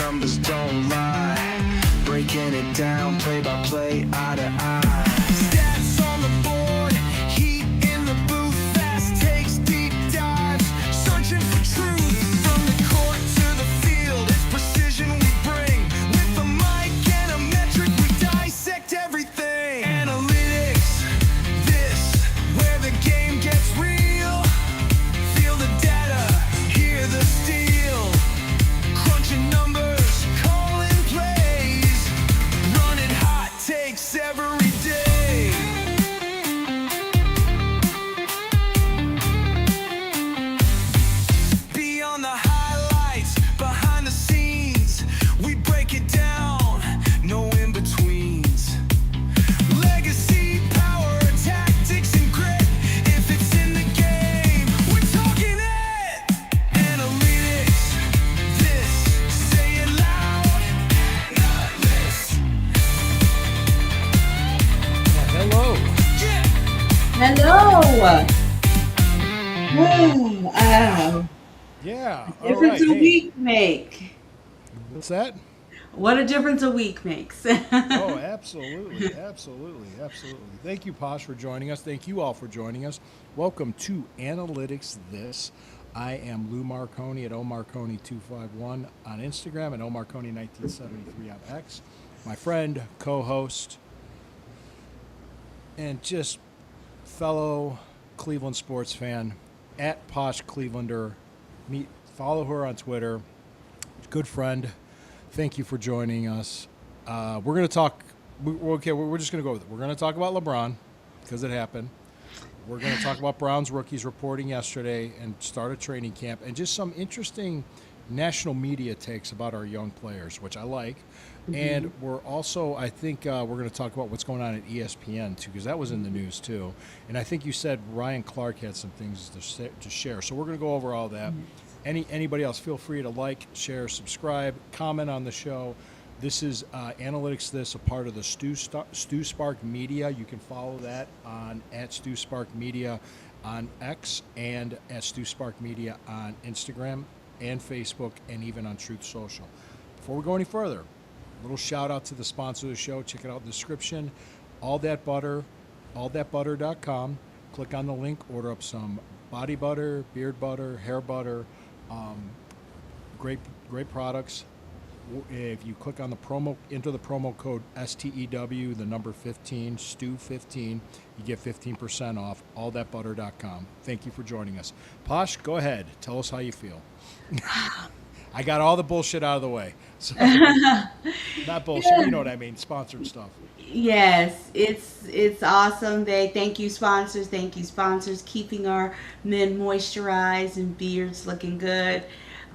numbers don't lie. Breaking it down, play by play, eye to eye. Stats on the board, heat in the booth, fast takes, deep dives, searching for truth. From the court to the field, it's precision we bring. With a mic and a metric, we dissect everything. Analytics, this, where the game gets real. Feel the data, hear the steel. Crunching numbers, calling plays. Running hot takes every day. Beyond the highlights, behind the scenes, we break it down, no in-betweens. Legacy, power, tactics, and grit. If it's in the game, we're talking it. Analytics, this, say it loud. Analytics. Hello. Yeah. Hello. Yeah. All Difference right. a Hey, week make. what's that? What a difference a week makes. Oh, absolutely, absolutely, absolutely. Thank you, Posh, for joining us. Thank you all for joining us. Welcome to Analytics This. I am Lou Marconi at omarconi251 on Instagram and omarconi1973 on X. My friend, co-host, and just fellow Cleveland sports fan at Posh Clevelander. Follow her on Twitter. Good friend. Thank you for joining us. We're going to talk. We're just going to go with it. We're going to talk about LeBron because it happened. We're going to talk about Browns rookies reporting yesterday and start a training camp and just some interesting national media takes about our young players, which I like. And we're also, I think, we're going to talk about what's going on at ESPN too, because that was in the news too. And I think you said Ryan Clark had some things to share. So we're going to go over all that. Anybody else, feel free to like, share, subscribe, comment on the show. This is Analytics This, a part of the Stu Spark Media. You can follow that on at Stu Spark Media on X and at Stu Spark Media on Instagram and Facebook and even on Truth Social. Before we go any further, a little shout out to the sponsor of the show. Check it out in the description. All That Butter, allthatbutter.com. Click on the link, order up some body butter, beard butter, hair butter. Great products. If you click on enter the promo code STEW, the number 15, STEW15, you get 15% off, allthatbutter.com. Thank you for joining us. Posh, go ahead. Tell us how you feel. I got all the bullshit out of the way. So, not bullshit, you know what I mean, sponsored stuff. Yes, it's awesome. Thank you sponsors. Thank you sponsors, keeping our men moisturized and beards looking good.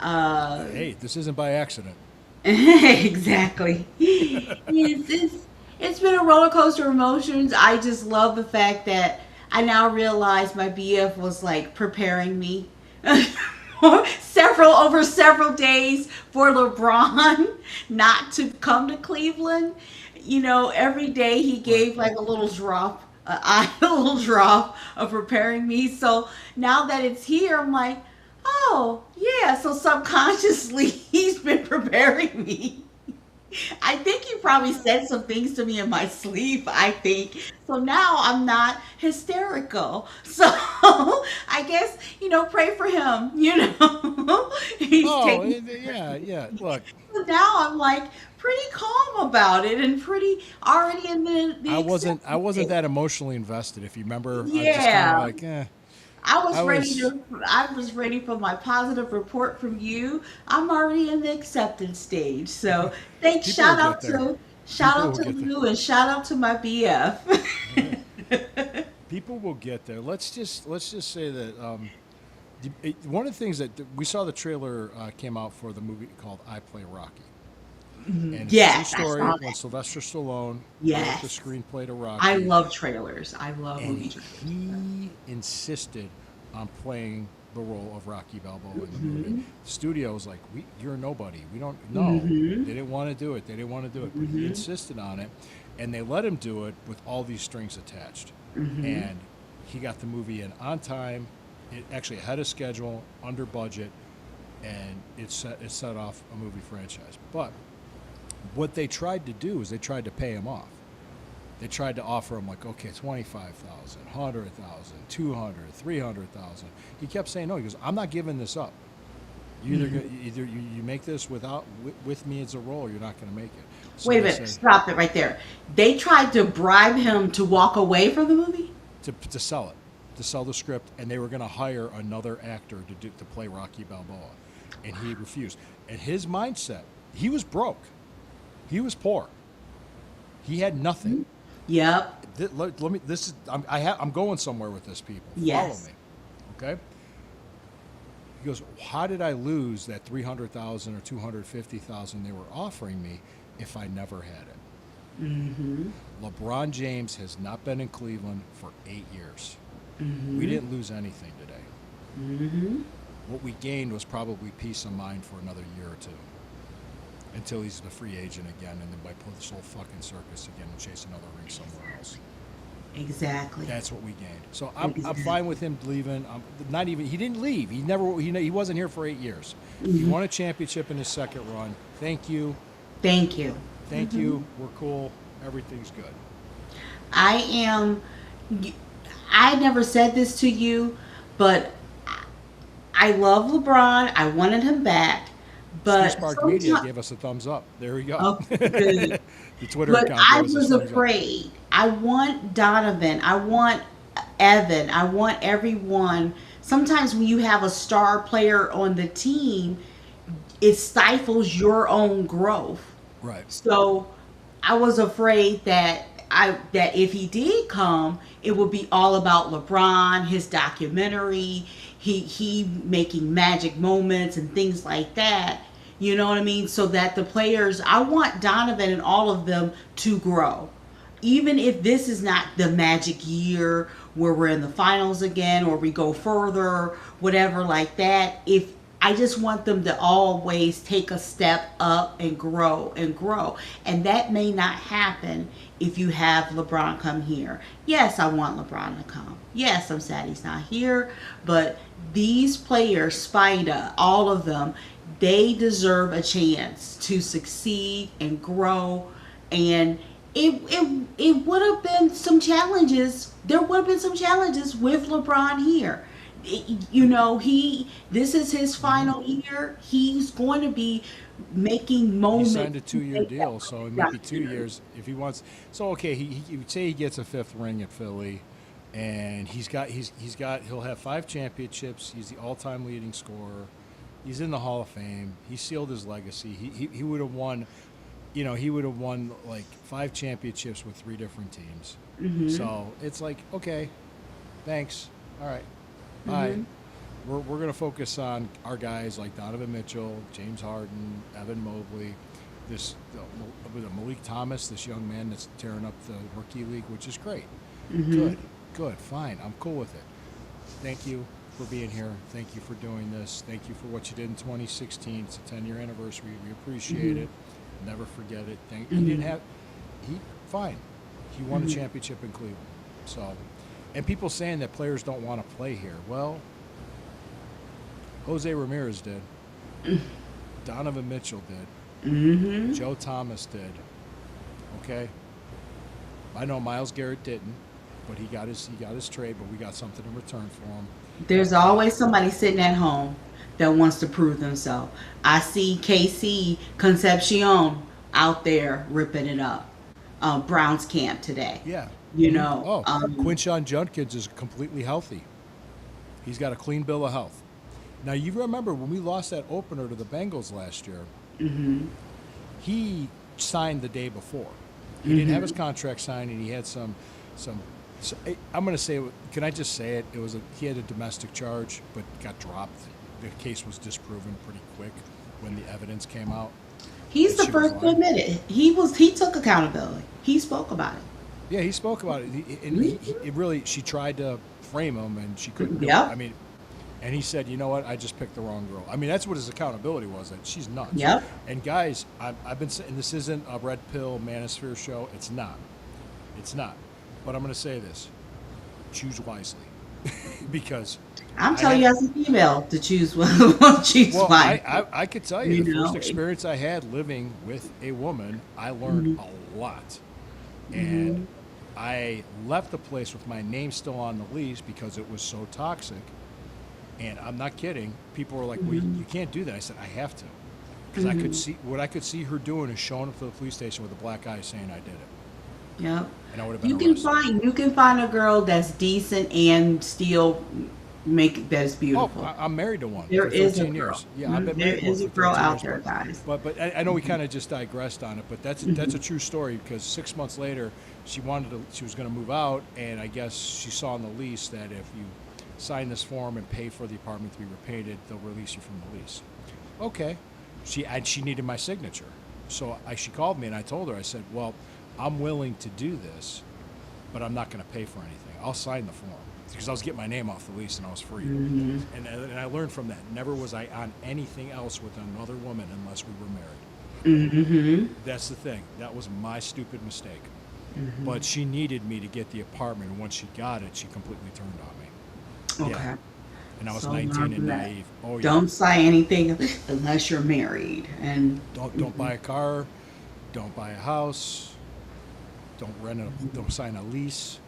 Hey, this isn't by accident. Exactly. It's been a roller coaster of emotions. I just love the fact that I now realize my BF was like preparing me over several days for LeBron not to come to Cleveland. You know, every day he gave like a little drop, a little drop of preparing me. So now that it's here, I'm like, oh, yeah. So subconsciously, he's been preparing me. I think he probably said some things to me in my sleep, I think. So now I'm not hysterical. So I guess, pray for him, He's Oh, taking. yeah. Look, So now I'm like pretty calm about it and pretty already in the I wasn't acceptance. that emotionally invested. If you remember, I was just kind Yeah. of like, eh. I was I ready was. to. I was ready for my positive report from you. I'm already in the acceptance stage. So thanks. People will get there. Shout People out will to get there. Lou and shout out to my BF. Yeah. People will get there. Let's just say that one of the things that we saw the trailer came out for the movie called I Play Rocky, and it's a true Yes, I story saw when that. Sylvester Stallone wrote the Yes, screenplay to I Rocky, love trailers. I love and movie trailers. he insisted on playing the role of Rocky Balboa in the movie. The studio was like, "You're a nobody. We don't know." They didn't want to do it. But he insisted on it, and they let him do it with all these strings attached. And he got the movie in on time, actually ahead of schedule, under budget. and it set off a movie franchise. But what they tried to do is they tried to pay him off. They tried to offer him like, okay, 25,000, 100,000, 200, 300,000. He kept saying no. He goes, I'm not giving this up. Either you make this with me as a role, or you're not going to make it. So Wait a they minute, said, stop it right there. They tried to bribe him to walk away from the movie? to sell it, to sell the script, and they were going to hire another actor to play Rocky Balboa, and he refused. And his mindset, he was broke, he was poor, he had nothing. Yep. Let me. This is. I'm going somewhere with this, people. Yes. Follow me, okay? He goes, how did I lose that 300,000 or 250,000 they were offering me if I never had it? LeBron James has not been in Cleveland for 8 years. We didn't lose anything today. What we gained was probably peace of mind for another year or two, until he's the free agent again, and then by pull this whole fucking circus again and chase another ring somewhere else. Exactly. That's what we gained. So I'm fine with him leaving. Not even he didn't leave. He wasn't here for 8 years. He won a championship in his second run. Thank you. Thank you. Thank you. We're cool. Everything's good. I never said this to you, but I love LeBron. I wanted him back. But Spark Media gave us a thumbs up. There we go. Oh, good. The Twitter But account I gave us a was thumbs up. afraid. I want Donovan. I want Evan. I want everyone. Sometimes when you have a star player on the team, it stifles your own growth. Right. So I was afraid that if he did come, it would be all about LeBron, his documentary, he making magic moments and things like that. You know what I mean? So that the players, I want Donovan and all of them to grow. Even if this is not the magic year where we're in the finals again or we go further, whatever like that, if I just want them to always take a step up and grow and grow. And that may not happen if you have LeBron come here. Yes, I want LeBron to come. Yes, I'm sad he's not here. But these players, Spida, all of them, they deserve a chance to succeed and grow. And it would have been some challenges. There would have been some challenges with LeBron here. This is his final year. He's going to be making He moments. signed a 2-year deal, so it might be 2 years if he wants. So okay, he would say he gets a 5th ring at Philly, and he'll have 5 championships. He's the all-time leading scorer. He's in the Hall of Fame. He sealed his legacy. He would have won. He would have won like 5 championships with 3 different teams. So it's like, okay, thanks. All right. Bye. We're going to focus on our guys like Donovan Mitchell, James Harden, Evan Mobley, Malik Thomas, this young man that's tearing up the rookie league, which is great. Good, fine. I'm cool with it. Thank you for being here. Thank you for doing this. Thank you for what you did in 2016. It's a 10-year anniversary. We appreciate it. Never forget it. Fine. He won a championship in Cleveland. So, and people saying that players don't want to play here. Well, Jose Ramirez did. Donovan Mitchell did. Joe Thomas did. Okay. I know Myles Garrett didn't, but he got his trade, but we got something in return for him. There's always somebody sitting at home that wants to prove themselves. I see KC Concepcion out there ripping it up. Browns camp today. Yeah. Quinshon Judkins is completely healthy. He's got a clean bill of health. Now, you remember when we lost that opener to the Bengals last year, he signed the day before. He didn't have his contract signed, and he had some I'm going to say, can I just say it? He had a domestic charge, but got dropped. The case was disproven pretty quick when the evidence came out. He's the first to admit it. He took accountability. He spoke about it. Yeah, he spoke about it. She tried to frame him, and she couldn't do it. Yep. I mean, and he said, you know what? I just picked the wrong girl. I mean, that's what his accountability was. That she's nuts. Yep. And guys, I've been saying this isn't a red pill manosphere show. It's not. But I'm going to say this: choose wisely, because I'm I telling had you as a female to choose one, choose well, one. I could tell you You the first know. experience I had living with a woman, I learned Mhm, a lot, and mhm, I left the place with my name still on the lease because it was so toxic. And I'm not kidding. People were like, "Well, mhm, you can't do that." I said, "I have to," because I could mhm. see what I could see her doing is showing up to the police station with a black eye saying I did it, Yep. and I would have been You can arrested. find you can find a girl that's decent and still make that is Oh, beautiful. I'm married to one There for is a 13 girl. years. Yeah, I've been There married to one is a for girl 13 out years. there, guys. I know we kind of just digressed on it, but that's a Mhm, true story because 6 months later, she was going to move out, and I guess she saw in the lease that if you sign this form and pay for the apartment to be repainted, they'll release you from the lease. Okay, she needed my signature, so she called me and I told her I said, well, I'm willing to do this, but I'm not going to pay for anything. I'll sign the form because I was getting my name off the lease and I was free. mhm, And I learned from that. Never was I on anything else with another woman unless we were married. mhm, That's the thing. That was my stupid mistake. mhm. But she needed me to get the apartment, and once she got it, she completely turned on me. Yeah. Okay. And I was So 19 learn and from that. naive. Oh yeah. Don't sign anything unless you're married. And Don't buy a car. Don't buy a house. Don't sign a lease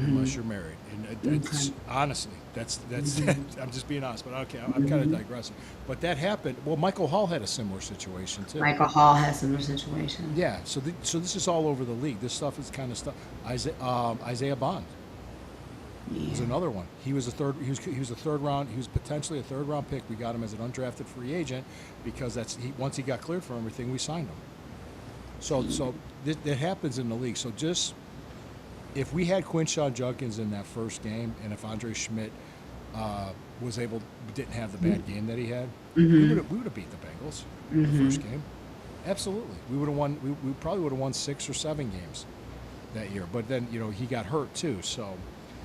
unless mhm, you're married. And okay. it's honestly, that's Mhm. I'm just being honest. But okay, I'm kind of Mhm. digressing. But that happened. Well, Michael Hall had a similar situation too. Michael Hall has similar situation. Yeah. So this is all over the league. This stuff is kind of stuff. Isaiah Bond was Yeah. another one. He was a third. He was a third round. He was potentially a third round pick. We got him as an undrafted free agent because once he got cleared for everything, we signed him. So that happens in the league. So just if we had Quinshawn Judkins in that first game, and if Andre Schmidt uh, didn't have the bad game that he had, Mm-hmm. we would have beat the Bengals the Mm-hmm. first game. Absolutely, we would have won. We probably would have won 6 or 7 games that year. But then he got hurt too. So,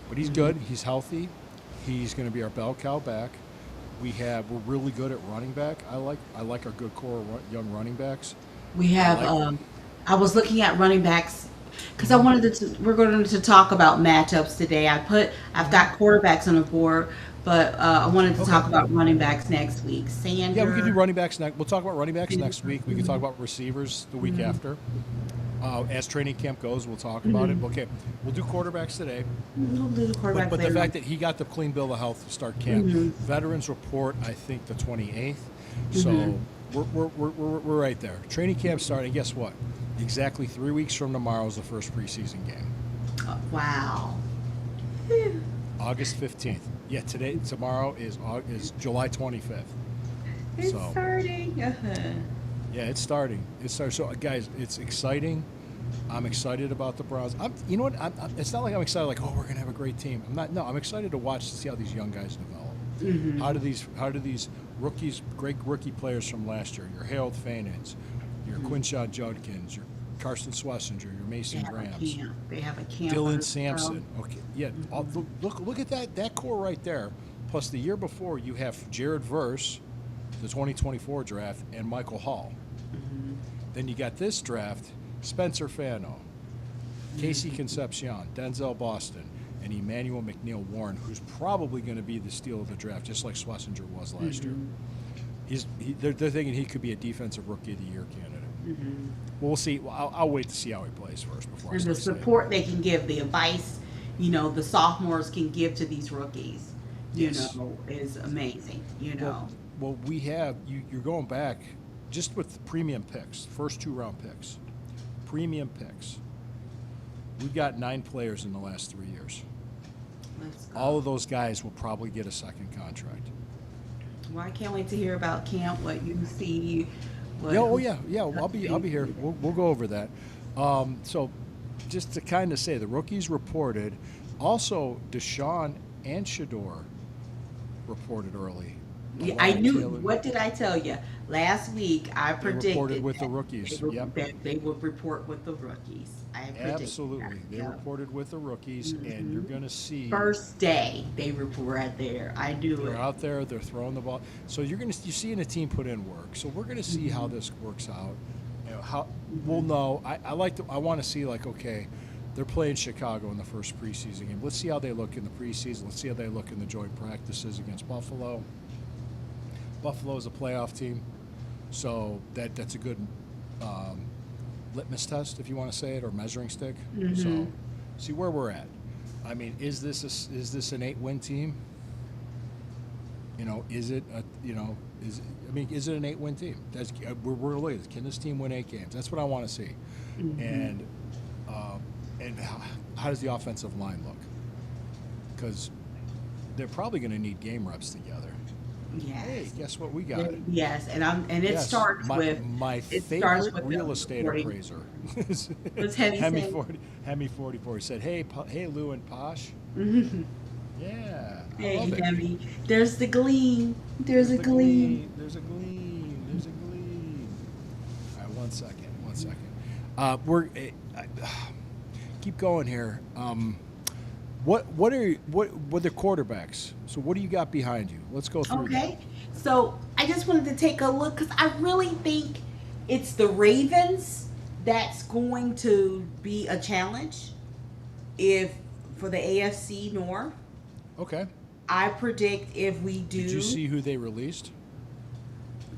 but he's Mm-hmm. good. He's healthy. He's going to be our bell cow back. We're really good at running back. I like our good core young running backs. We I have. like. I was looking at running backs because I Mhm, wanted to. We're going to talk about matchups today. I've mhm. got quarterbacks on the board, but I wanted to Okay. talk about running backs next week. Yeah, we could do Sander. running backs next. We'll talk about running backs next week. We could talk Mhm, about receivers the week mhm, after. As training camp goes, we'll talk about it. mhm. Okay, we'll do quarterbacks today. We'll do the But quarterbacks the later on. fact that he got the clean bill of health to start camp, Mhm, veterans report I think the 28th. mhm. So we're right there. Training camp starting. Guess what? Exactly 3 weeks from tomorrow is the first preseason game, Wow. August 15th. Yeah, tomorrow is July 25th. It's So starting. yeah, it's starting. It's starting. So guys, it's exciting. I'm excited about the Browns. You know what? It's not like I'm excited like, oh, we're gonna have a great team. I'm not. No, I'm excited to watch to see how these young guys develop. Hmm. How do these rookies, great rookie players from last year, your Harold Fanins, your Quinshawn Judkins, your Carson Swessinger, your They Mason have a Grahams, camp. They have a camp on Dylan the Sampson. ground. Okay, yeah. Hmm. Look at that core right there. Plus the year before you have Jared Verse, the 2024 draft, and Michael Hall. Hmm. Then you got this draft, Spencer Fano, Casey Concepcion, Denzel Boston, and Emmanuel McNeil Warren, who's probably going to be the steal of the draft, just like Schlesinger was last year. Hmm. They're thinking he could be a defensive rookie of the year candidate. Hmm. Well, we'll see. Well, I'll wait to see how he plays first before I And the start saying. support they can give, the advice, the sophomores can give to these rookies, Yes. is amazing. Well, you're going back just with the premium picks, first 2 round picks, premium picks. We've got 9 players in the last 3 years. Let's go. All of those guys will probably get a second contract. Well, I can't wait to hear about camp, what you see, what. Yeah, oh yeah. Well, I'll be here. We'll go over that. So, just to kind of say, the rookies reported. Also, Deshaun and Shador reported early. Yeah, I Alana knew. Taylor, What did I tell you? Last week, I they reported predicted with the that rookies. Yep. they would report with the rookies. I predicted Absolutely. that. They Yep. reported with the rookies, and you're Hmm. going to see First day, they were right there. I knew they're it. out there, they're throwing the ball. So you're seeing a team put in work. So we're going to see how Hmm. this works out. How we'll Hmm. know. I want to see, like, okay, They're playing Chicago in the first preseason game. Let's see how they look in the preseason. Let's see how they look in the joint practices against Buffalo. Buffalo is a playoff team, so that's a good litmus test, if you want to say it, or measuring stick. So, see where we're at. I mean, is this an 8-win team? Is it is it an 8-win team? We're looking at this. Can this team win 8 games? That's what I want to see. And how does the offensive line look? Because they're probably going to need game reps together. Yes. Hey, guess what we got? Yes, and it Yes, starts with my it favorite starts with real the estate 40. appraiser. What's Hemi Hemi saying? 40, Hemi 44. He said, "Hey, Lou and Posh." Yeah, I Hey, love it. Hemi, there's the gleam. There's a gleam. There's a gleam. There's a gleam. All right, one second. Keep going here. What are the quarterbacks? So what do you got behind you? Let's go through Okay, so I just wanted to take a look because I really think it's the Ravens that's going to be a challenge if for the AFC North. that. Okay. I predict if we do. Did you see who they released?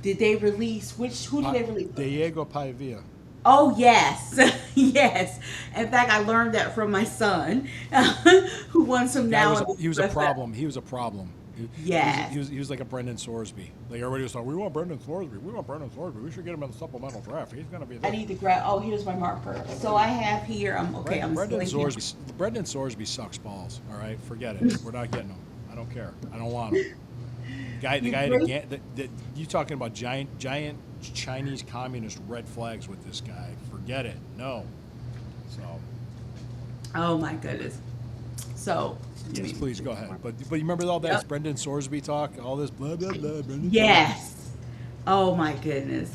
Did they release who did they release? Diego Pavia. Oh yes, yes. In fact, I learned that from my son, who won some now. He was a problem. He was a problem. Yes. He was like a Brendan Sorsby. Like everybody was like, we want Brendan Sorsby. We should get him in the supplemental draft. He's going to be I there. need to grab. Oh, here's my marker. So I have here. I'm Brendan stealing Brendan Sorsby sucks balls. All right, forget it. We're not getting him. I don't care. I don't want him. The guy you talking about giant Chinese communist red flags with this guy? Forget it. No. So. Oh my goodness. So. Yes, please go ahead. But you remember all that Yep. Brendan Sorsby talk, all this blah blah blah. Brendan Yes. Oh my goodness.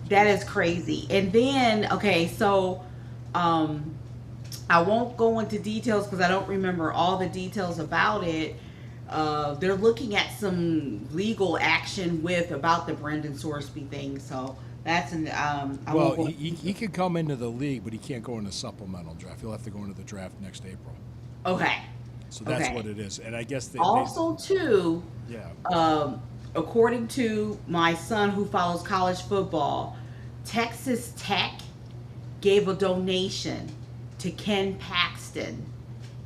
That is crazy. And then, okay, so I won't go into details because I don't remember all the details about it. They're looking at some legal action about the Brendan Sorsby thing. So that's I won't go he could come into the league, but he can't go into supplemental draft. He'll have to go into the draft next April. Okay. So that's Okay. what it is. And I guess Also, too, yeah. according to my son who follows college football, Texas Tech gave a donation to Ken Paxton.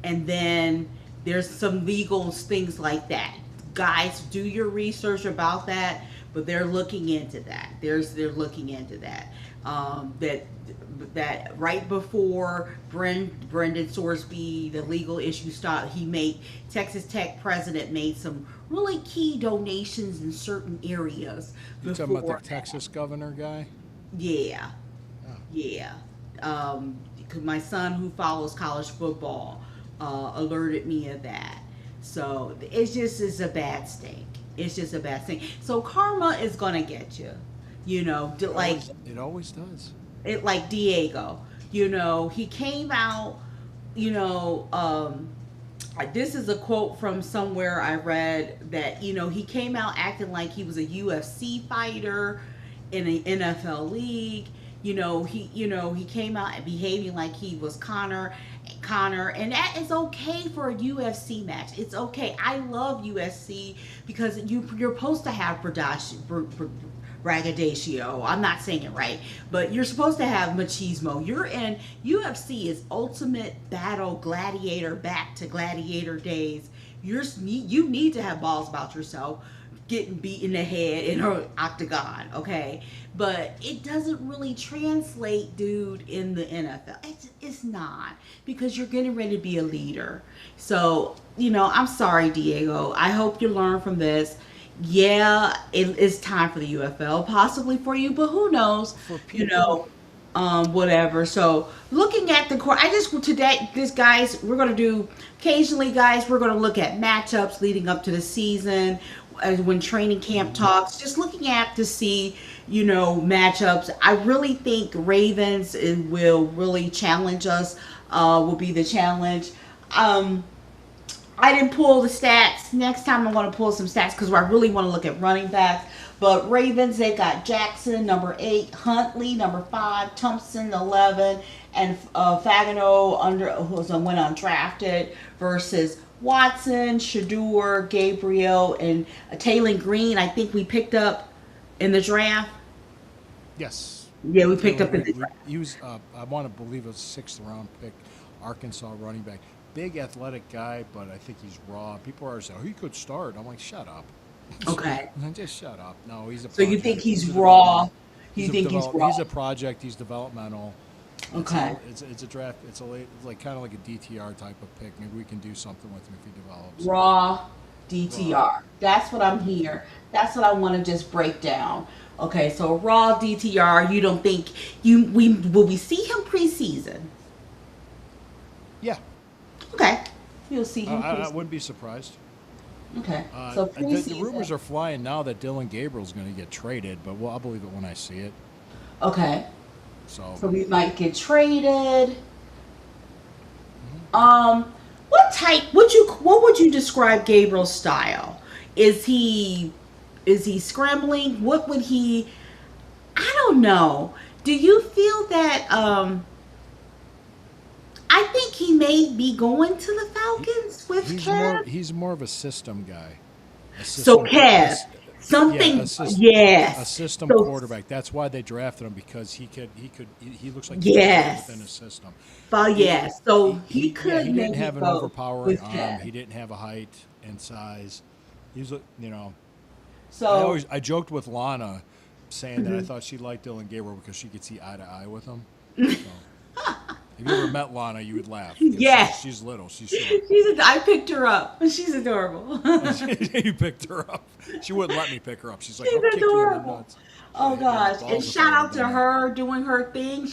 And then there's some legal things like that. Guys, do your research about that, but they're looking into that. They're looking into that. That right before Brendan Sorsby, the legal issue started, Texas Tech president made some really key donations in certain areas. You talking about before the Texas governor guy? Yeah. Oh. Yeah. 'Cause my son who follows college football alerted me of that. So it's just a bad stink. It's just a bad thing. So karma is gonna get you. Like It always does. like Diego. He came out. This is a quote from somewhere I read that he came out acting like he was a UFC fighter in an NFL league. He came out behaving like he was Connor, and that is okay for a UFC match. It's okay. I love UFC because you're supposed to have braggadocio. I'm not saying it right, but you're supposed to have machismo. You're in UFC is ultimate battle gladiator, back to gladiator days. You need to have balls about yourself, getting beat in the head in an octagon, okay? But it doesn't really translate, dude, in the NFL. It's not, because you're getting ready to be a leader. So, I'm sorry, Diego. I hope you learn from this. Yeah, it's time for the UFL, possibly for you, but who knows? For people, Whatever. So, looking at the court, guys, we're going to do, occasionally, guys, we're going to look at matchups leading up to the season, when training camp talks, just looking at to see, matchups. I really think Ravens will really challenge us, will be the challenge. I didn't pull the stats. Next time I'm going to pull some stats because I really want to look at running backs. But Ravens, they got Jackson, number 8, Huntley, number 5, Thompson, 11, and Fagano went undrafted versus Watson, Shador, Gabriel, and Taylor Green. I think we picked up in the draft. Yes. Yeah, we picked Taylor up in the Green, draft. he was, I want to believe it was a 6th-round pick, Arkansas running back. Big athletic guy, but I think he's raw. People are saying, oh, he could start. I'm like, shut up. Okay. Just shut up. No, he's a So you project. think he's a raw? development- You think he's raw? He's a project. He's developmental. Okay. It's a draft. It's a late, like kind of like a DTR type of pick. Maybe we can do something with him if he develops. Raw DTR. That's what I'm here. That's what I want to just break down. Okay, so raw DTR. You don't think will we see him preseason? Yeah, Okay, you'll see him I preseason. wouldn't be surprised. Okay, so The preseason. rumors are flying now that Dylan Gabriel's going to get traded, but I'll believe it when I see it. Okay, So so we might get traded. Mm-hmm. What type what would you describe Gabriel's style? Is he scrambling? What would he I don't know. Do you feel that I think he may be going to the Falcons with Kev? he's more of a system guy. So Kev, something, yeah, a yes. system So- quarterback. That's why they drafted him, because he looks like Yes. within a system. But yes, so he could he didn't maybe have an go overpowering with arm. Kev. He didn't have a height and size. He's So I joked with Lana, saying that I Mm-hmm. thought she liked Dylan Gabriel because she could see eye to eye with him. So, if you ever met Lana, you would laugh. because Yes. she's little. She's short. I picked her up. She's adorable. You picked her up. She wouldn't let me pick her up. She's like, She's I'll kick you in the adorable. nuts. Oh Hit her in the gosh! balls And if I shout ever out to done that. her doing her thing.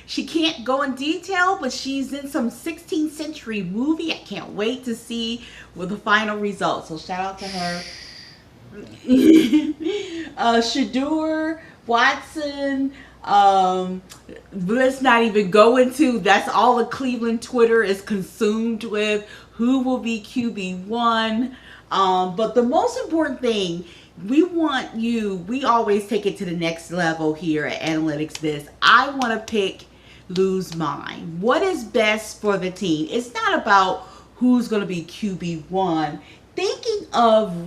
She can't go in detail, but she's in some 16th century movie. I can't wait to see with the final results. So shout out to her. Shador, Watson. Let's not even go into. That's all the Cleveland Twitter is consumed with. Who will be QB1? But the most important thing, we always take it to the next level here at Analytics This. I want to pick lose mine. What is best for the team? It's not about who's going to be QB1. Thinking of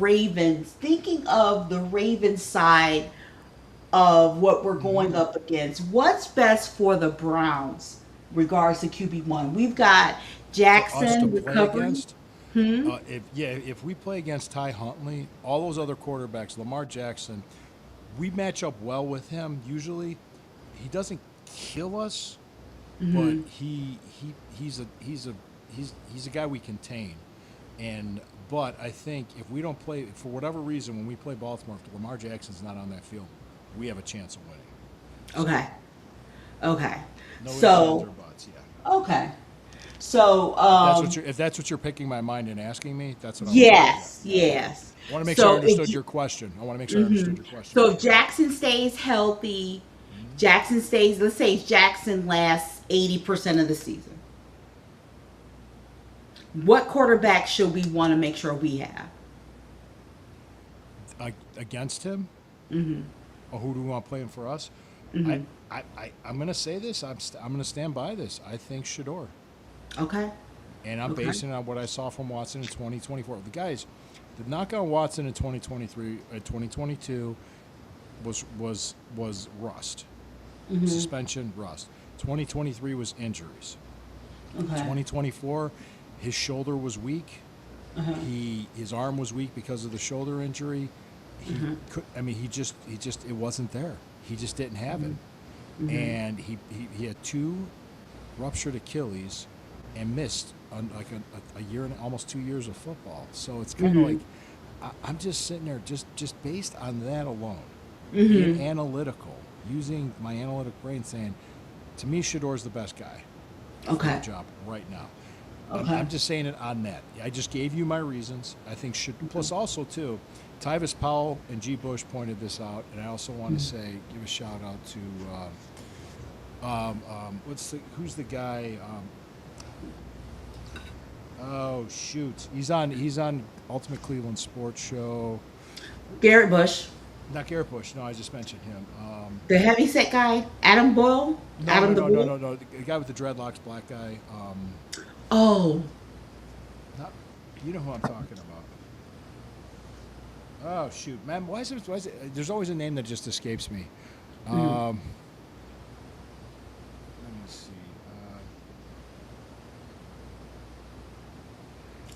the Ravens side of what we're going up against, what's best for the Browns regards to QB1? We've got Us Jackson to play recovering. against. If we play against Ty Huntley, all those other quarterbacks, Lamar Jackson, we match up well with him. Usually, he doesn't kill us, but he's a guy we contain. But I think if we don't play, for whatever reason, when we play Baltimore, if Lamar Jackson's not on that field, we have a chance of winning. Okay. No ifs, ands, So or buts. Yeah. okay. So If that's what you're picking my mind and asking me, that's what I'm yes. I want to make So sure I if understood you- your question. I want to make sure I understood your question. So if Jackson stays healthy, let's say Jackson lasts 80% of the season. What quarterback should we want to make sure we have? Against him, or who do we want playing for us? I'm going to say this. I'm going to stand by this. I think Shador, Okay. and I'm Okay. basing it on what I saw from Watson in 2024. The knock on Watson in 2023, 2022 was rust, suspension, rust. 2023 was injuries. Okay. 2024, his shoulder was weak. His arm was weak because of the shoulder injury. It wasn't there. He just didn't have it. And he had 2 ruptured Achilles and missed like a year and almost 2 years of football. So it's kind of like I'm just sitting there just based on that alone, being analytical, using my analytic brain, saying, to me, Shador's the best guy for Okay. the job right now. Okay. I'm just saying it on that. I just gave you my reasons. I think plus also too, Tyvis Powell and G. Bush pointed this out, and I also want to give a shout out to who's the guy? Oh shoot, he's on Ultimate Cleveland Sports Show. Garrett Bush. Not Garrett Bush. No, I just mentioned him. The heavyset guy, Adam Boyle, No, no, Adam the no, no, Bull. no, no. The guy with the dreadlocks, black guy. Oh, Not. You know who I'm talking about. Oh shoot, man! Why is it? There's always a name that just escapes me. Let me see.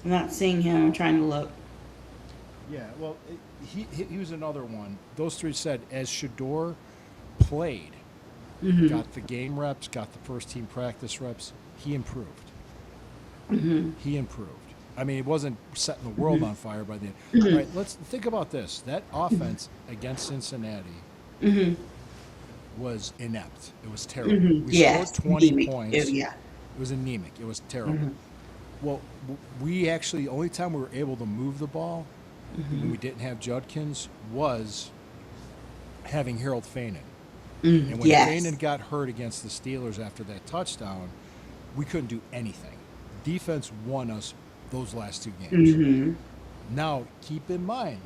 I'm not seeing him. I'm trying to look. Yeah, well, he was another one. Those three said as Shador played, got the game reps, got the first team practice reps, he improved. He improved. I mean, it wasn't setting the world on fire by the end. All right, let's think about this. That offense against Cincinnati was inept. It was terrible. We Yes, scored 20 anemic. points. Yeah. It was anemic. It was terrible. Well, we actually, only time we were able to move the ball when we didn't have Judkins was having Harold Fainin. And when Yes. Fainin got hurt against the Steelers after that touchdown, we couldn't do anything. Defense won us those last two games. Now, keep in mind,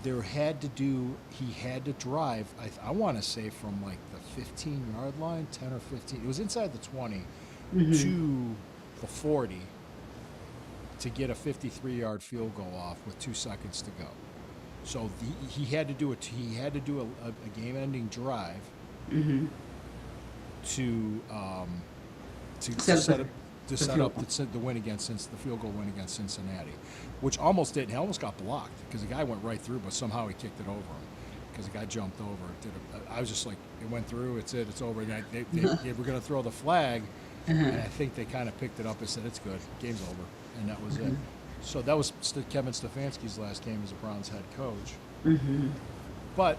he had to drive, I want to say from like the 15-yard line, 10 or 15. It was inside the 20 to the 40 to get a 53-yard field goal off with 2 seconds to go. So he had to do a game-ending drive to set up the win against the field goal win against Cincinnati, which almost didn't. He almost got blocked because the guy went right through, but somehow he kicked it over him because the guy jumped over. I was just like, it went through. It's it. It's over. And they were going to throw the flag, and I think they kind of picked it up and said, "It's good. Game's over," and that was it. So that was Kevin Stefanski's last game as a Browns head coach. But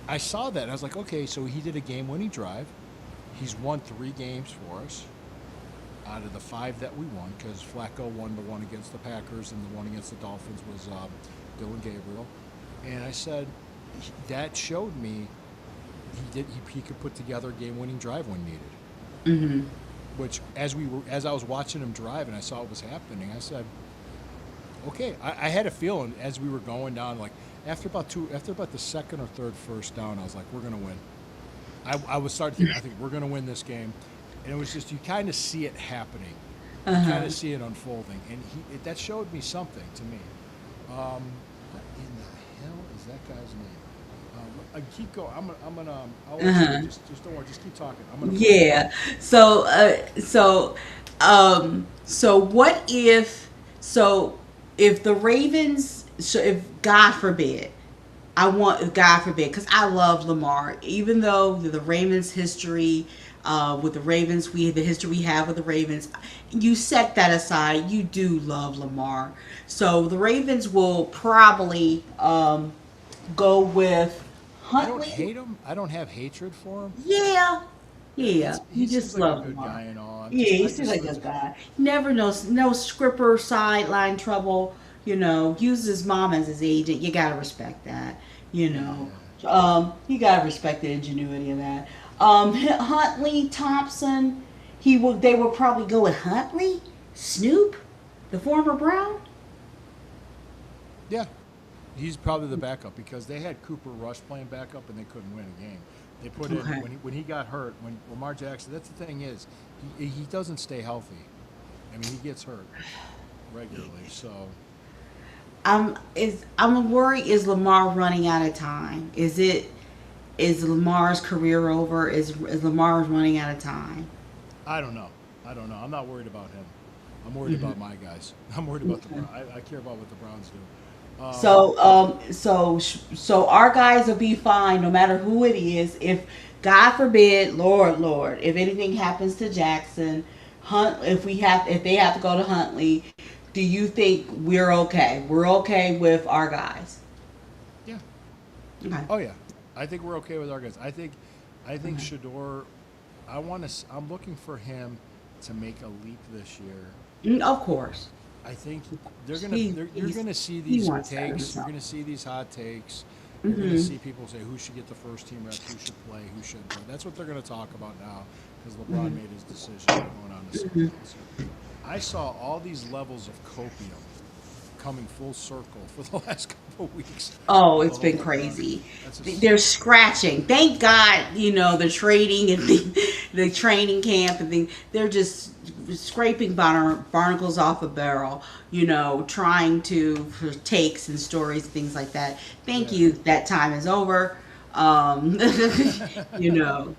I saw that. I was like, okay, so he did a game-winning drive. He's won 3 games for us out of the 5 that we won, because Flacco won the one against the Packers and the one against the Dolphins was Dylan Gabriel. And I said, that showed me he could put together a game-winning drive when needed. Which, as I was watching him drive and I saw what was happening, I said, okay. I had a feeling as we were going down, like after about the second or third first down, I was like, we're gonna win. I was starting to think, I think we're gonna win this game, and it was just, you kind of see it happening, you kind of see it unfolding, and that showed me something to me. What in the hell is that guy's name? Keep going. I'll let you, just don't worry. Just keep talking. I'm gonna. Yeah. So what if the Ravens, if God forbid, God forbid, because I love Lamar, even though the Ravens history, with the Ravens, the history we have with the Ravens, you set that aside, you do love Lamar. So the Ravens will probably go with I don't Huntley. hate him. I don't have hatred for him. Yeah. You He just seems like love a good Lamar. guy and all. Yeah, he seems like a good guy. Never knows, no scripper sideline trouble. Uses his mom as his agent. You gotta respect that. You gotta respect the ingenuity of that. Huntley, Thompson. They will probably go with Huntley, Snoop, the former Brown. Yeah, he's probably the backup because they had Cooper Rush playing backup and they couldn't win a game. They put in Okay. when he got hurt. When Lamar Jackson, that's the thing is, he doesn't stay healthy. I mean, he gets hurt regularly. So I'm worried. Is Lamar running out of time? Is Lamar's career over? Is Lamar running out of time? I don't know. I'm not worried about him. I'm worried about my guys. I'm worried about the Browns. I care about what the Browns do. So our guys will be fine no matter who it is. If God forbid, Lord, if anything happens to Jackson, if they have to go to Huntley, do you think we're okay? We're okay with our guys. Yeah. Okay. Oh yeah. I think we're okay with our guys. I think Shador. I'm looking for him to make a leap this year. Of course. I think you're He's- gonna see he these wants that takes. You're himself. gonna see these hot takes. You're gonna see people say who should get the first team reps, who should play, who shouldn't play. That's what they're gonna talk about now because LeBron made his decision going on to something else. I saw all these levels of copium coming full circle for the last couple of weeks. Oh, Of it's the been whole, crazy. that's They're scratching. Thank God, the trading and the training camp and things. They're just scraping barnacles off a barrel, trying to for takes and stories, things like that. Thank yeah. you. That time is over. Um, you know.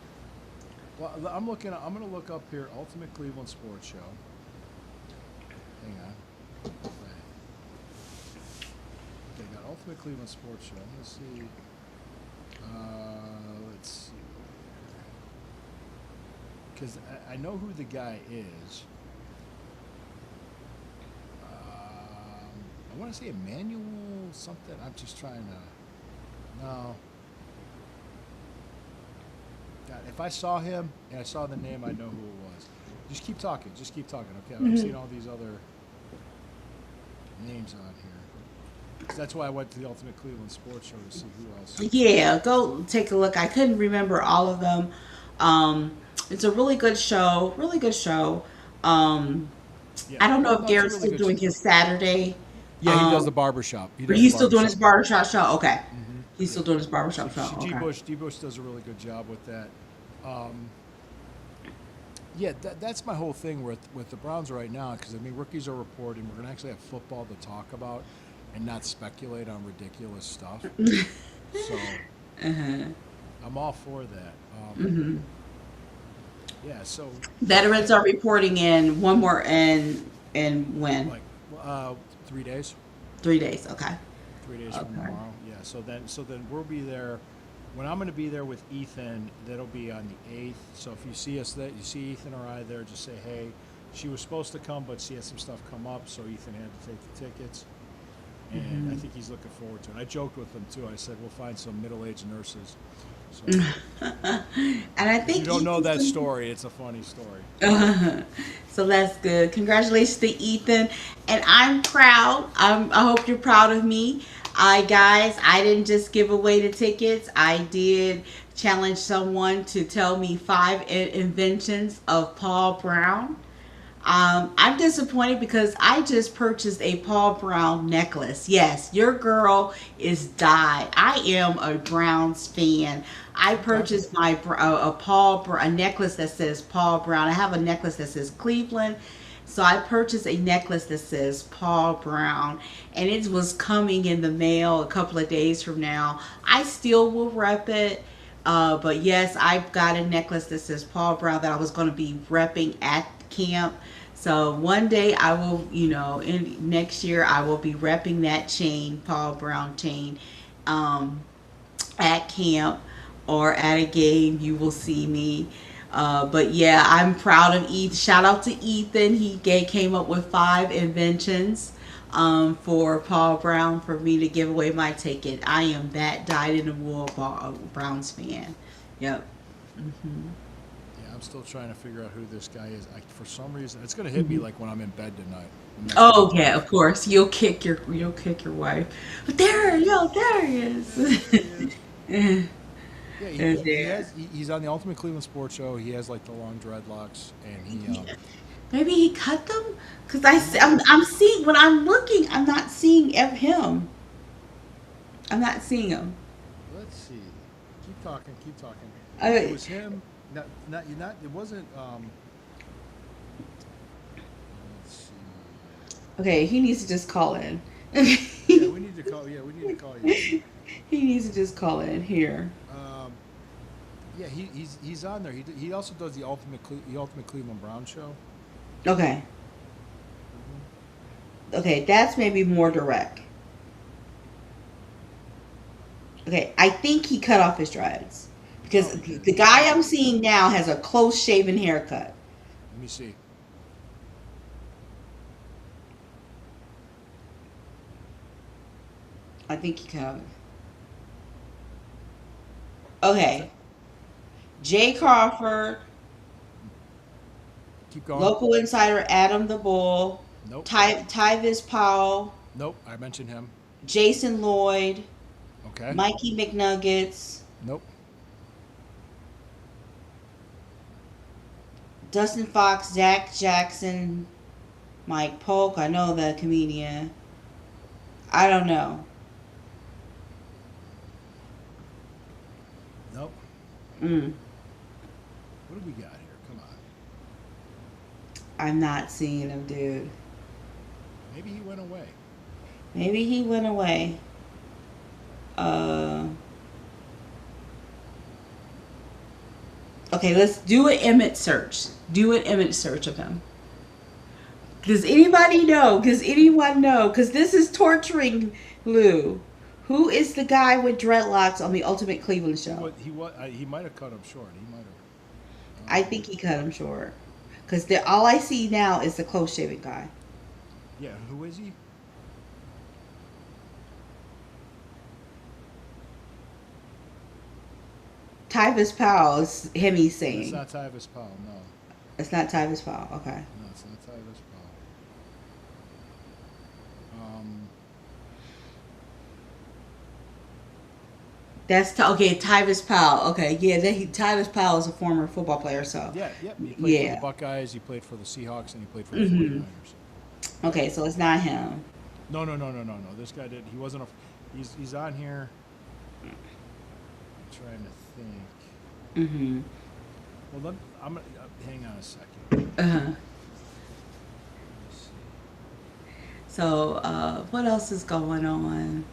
Well, I'm looking. I'm going to look up here. Ultimate Cleveland Sports Show. Hang on. They got Ultimate Cleveland Sports Show. Let's see. Let's see. Because I know who the guy is. I want to say Emmanuel something. I'm just trying to. No. God, if I saw him and I saw the name, I know who it was. Just keep talking. Just keep talking. Okay, I'm seeing all these other names on here. 'Cause that's why I went to the Ultimate Cleveland Sports Show to see who else. Yeah, go take a look. I couldn't remember all of them. It's a really good show. Really good show. Um, Yeah, I don't know well, if no, it's a Garrett's really still good doing show. his Saturday. Yeah, he does the barbershop. He Are does the you still doing his barbershop. barbershop show? Okay. He's Yeah. still doing his barbershop show. D. Okay. Bush, does a really good job with that. Um, yeah, that's my whole thing with the Browns right now. Because I mean, rookies are reporting. We're gonna actually have football to talk about, and not speculate on ridiculous stuff. So I'm all for that. Yeah. So Veterans are reporting in one more and when? like 3 days. 3 days. Okay. 3 days from Okay. tomorrow. Yeah. So then we'll be there. When I'm going to be there with Ethan, that'll be on the 8th. So if you see us, you see Ethan or I there, just say, hey, she was supposed to come, but she had some stuff come up, so Ethan had to take the tickets. And I think he's looking forward to it. I joked with him too. I said we'll find some middle-aged nurses. So And I if you think don't know that Ethan's- story, it's a funny story. So that's good. Congratulations to Ethan, and I'm proud. I hope you're proud of me. I didn't just give away the tickets. I did challenge someone to tell me 5 inventions of Paul Brown. I'm disappointed because I just purchased a Paul Brown necklace. Yes, your girl is dyed. I am a Browns fan. I purchased a necklace that says Paul Brown. I have a necklace that says Cleveland. So I purchased a necklace that says Paul Brown, and it was coming in the mail a couple of days from now. I still will rep it. But yes, I've got a necklace that says Paul Brown that I was going to be repping at camp. So one day I will, next year I will be repping that chain, Paul Brown chain, at camp or at a game. You will see me. But yeah, I'm proud of Ethan. Shout out to Ethan. He came up with 5 inventions for Paul Brown for me to give away my ticket. I am that dyed in the wool Browns fan. Yep. Yeah, I'm still trying to figure out who this guy is. For some reason, it's going to hit me like when I'm in bed tonight. I'm not Oh sure. yeah, of course. You'll kick your wife. But there he is. Yeah, Is there? he's on the Ultimate Cleveland Sports Show. He has like the long dreadlocks, and he Maybe he cut them because I'm seeing when I'm looking. I'm not seeing him. I'm not seeing him. let's see. Keep talking. Okay. It was him. Not. It wasn't. Let's see. Okay, he needs to just call in. Yeah, we need to call. Yeah, we need to call you. He needs to just call in here. Yeah, he's on there. He also does the Ultimate Cleveland Brown Show. Okay. Okay, that's maybe more direct. Okay, I think he cut off his dreads because Oh, okay. the guy I'm seeing now has a close shaven haircut. Let me see. I think he cut off. Okay, Jay Crawford, Keep going. local insider Adam the Bull, Nope. Tyvis Powell, Nope. I mentioned him. Jason Lloyd, Okay. Mikey McNuggets, Nope. Dustin Fox, Zach Jackson, Mike Polk. I know the comedian. I don't know. Nope. Mm, What do we got here? Come on. I'm not seeing him, dude. Maybe he went away. Maybe he went away. Uh, okay, let's do an image search. Do an image search of him. Does anybody know? Does anyone know? Because this is torturing Lou. Who is the guy with dreadlocks on the Ultimate Cleveland Show? He might have cut him short. He might have. I think he cut him short. Because all I see now is the close shaven guy. Yeah. Who is he? Tyvis Powell is him he's It's saying. not Tyvis Powell. No. It's not Tyvis Powell. Okay. No, it's not Tyvis Powell. That's okay. Tyvis Powell. Okay, yeah. Tyvis Powell is a former football player. So Yeah. Yep. He played for yeah. the Buckeyes. He played for the Seahawks, and he played for the Mhm. 49ers. Okay, so it's not him. No. This guy did. He wasn't a. He's on here. I'm trying to think. Mm-hmm. Well, I'm gonna hang on a second. Uh-huh. Let's see. So what else is going on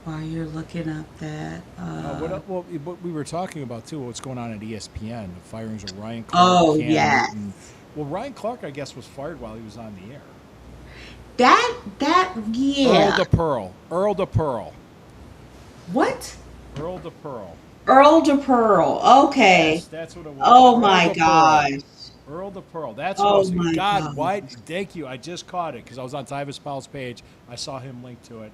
while you're looking up that? What we were talking about too, what's going on at ESPN, the firings of Ryan Clark, Oh Cam yes. Newton. Well, Ryan Clark, I guess, was fired while he was on the air. That yeah. Earl DePearl. What? Earl DePearl. Earl DePearl. Okay. Yes, that's what it was. Oh Earl my DePearl. gosh. Earl DePearl. That's what I Oh was my God, God. why? Thank you. I just caught it because I was on Tyvis Powell's page. I saw him linked to it.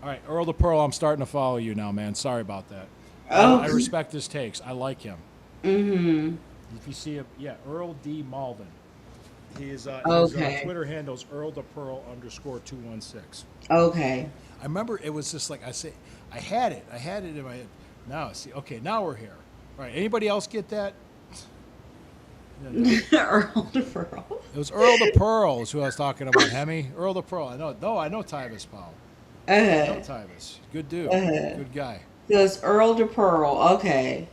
All right, Earl DePearl, I'm starting to follow you now, man. Sorry about that. Oh. I respect his takes. I like him. Mm-hmm. If you see him, yeah, Earl D. Malden. His Okay. Twitter handle's Earl DePearl _216. Okay. I remember it was just like I had it in my head. Now see, okay, now we're here. All right, anybody else get that? No. Earl DePearl. It was Earl DePearl is who I was talking about, Hemi. Earl DePearl. I know Tyvis Powell. I know Tyvis. Good dude. Good guy. So it's Earl DePearl. Okay.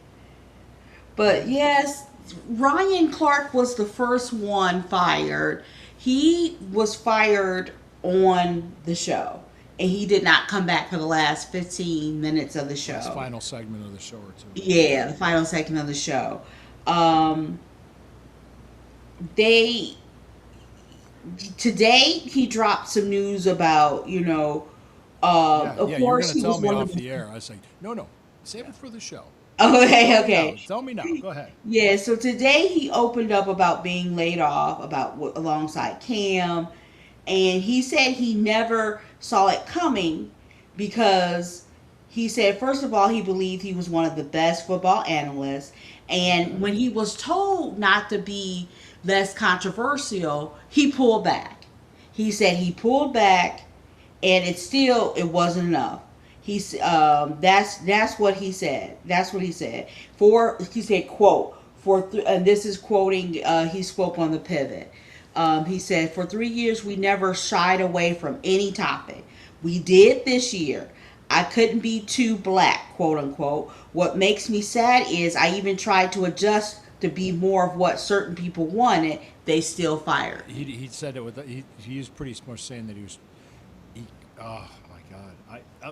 But yes, Ryan Clark was the first one fired. He was fired on the show, and he did not come back for the last 15 minutes of the show. That's final segment of the show or two. Yeah, the final segment of the show. They today he dropped some news about of You're course going to he tell was me one off of the air. I was like, no, save it for the show. Okay. Tell me now. Go ahead. Yeah, so today he opened up about being laid off alongside Cam, and he said he never saw it coming because he said, first of all, he believed he was one of the best football analysts, and when he was told not to be less controversial, he pulled back. He said he pulled back, and it wasn't enough. That's what he said. That's what he said. He said, quote, and this is quoting, he spoke on the pivot. He said, for 3 years, we never shied away from any topic. We did this year. I couldn't be too black, quote unquote. What makes me sad is I even tried to adjust to be more of what certain people wanted. They still fired. He said it with he was pretty much saying that oh my God,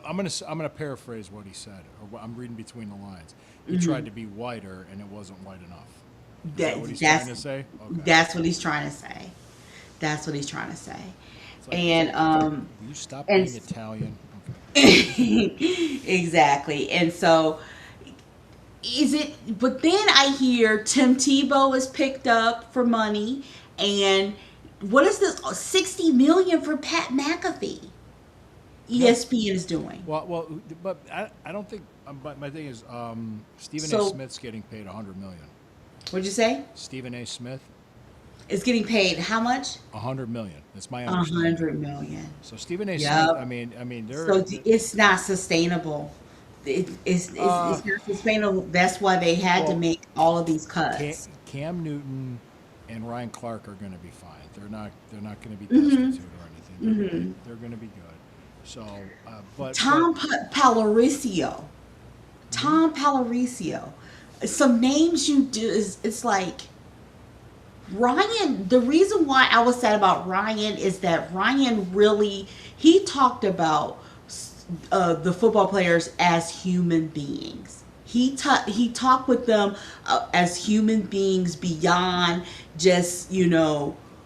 I'm gonna paraphrase what he said, or what I'm reading between the lines. He tried to be whiter and it wasn't white enough. Is that what he's trying to say? Okay. That's what he's trying to say. That's what he's trying to say. It's like, And will you stop being Italian? Okay. exactly. And so but then I hear Tim Tebow is picked up for money, and what is this 60 million for Pat McAfee? ESPN is doing. Well, but I don't think. But my thing is, Stephen So- A. Smith's getting paid $100 million. What'd you say? Stephen A. Smith, Is getting paid how much? $100 million. That's my understanding. 100 million. So Stephen A. Yep. Smith. I mean, they're. So it's not sustainable. It's not sustainable. That's why they had to Well, make all of these cuts. Cam Newton and Ryan Clark are going to be fine. They're not going to be destitute or anything. They're going to be good. So, but Paloricio. Tom Paloricio. Some names you do is it's like Ryan. The reason why I was sad about Ryan is that Ryan really he talked about the football players as human beings. He talked with them as human beings beyond just